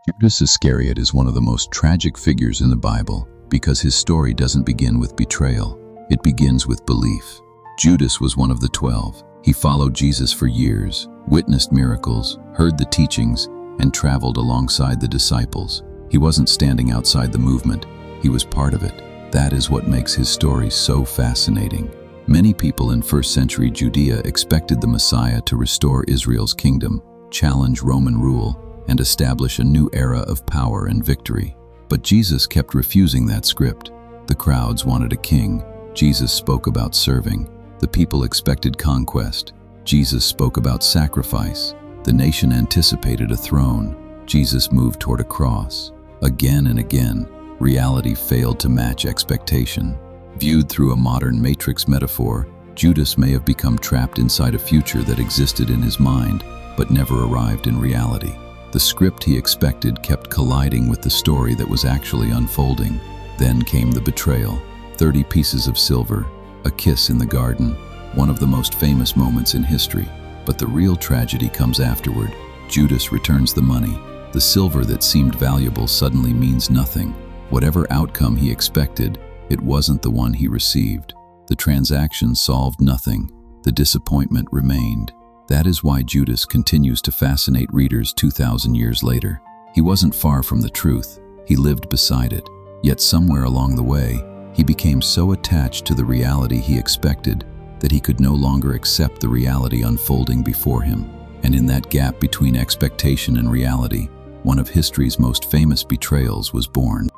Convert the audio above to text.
Judas Iscariot is one of the most tragic figures in the Bible because his story doesn't begin with betrayal. It begins with belief. Judas was one of the 12. He followed Jesus for years, witnessed miracles, heard the teachings, and traveled alongside the disciples. He wasn't standing outside the movement. He was part of it. That is what makes his story so fascinating. Many people in first-century Judea expected the Messiah to restore Israel's kingdom, challenge Roman rule, and establish a new era of power and victory. But Jesus kept refusing that script. The crowds wanted a king. Jesus spoke about serving. The people expected conquest. Jesus spoke about sacrifice. The nation anticipated a throne. Jesus moved toward a cross. Again and again, reality failed to match expectation. Viewed through a modern matrix metaphor, Judas may have become trapped inside a future that existed in his mind, but never arrived in reality. The script he expected kept colliding with the story that was actually unfolding. Then came the betrayal. 30 pieces of silver, a kiss in the garden, one of the most famous moments in history. But the real tragedy comes afterward. Judas returns the money. The silver that seemed valuable suddenly means nothing. Whatever outcome he expected, it wasn't the one he received. The transaction solved nothing. The disappointment remained. That is why Judas continues to fascinate readers 2,000 years later. He wasn't far from the truth. He lived beside it. Yet somewhere along the way, he became so attached to the reality he expected that he could no longer accept the reality unfolding before him. And in that gap between expectation and reality, one of history's most famous betrayals was born.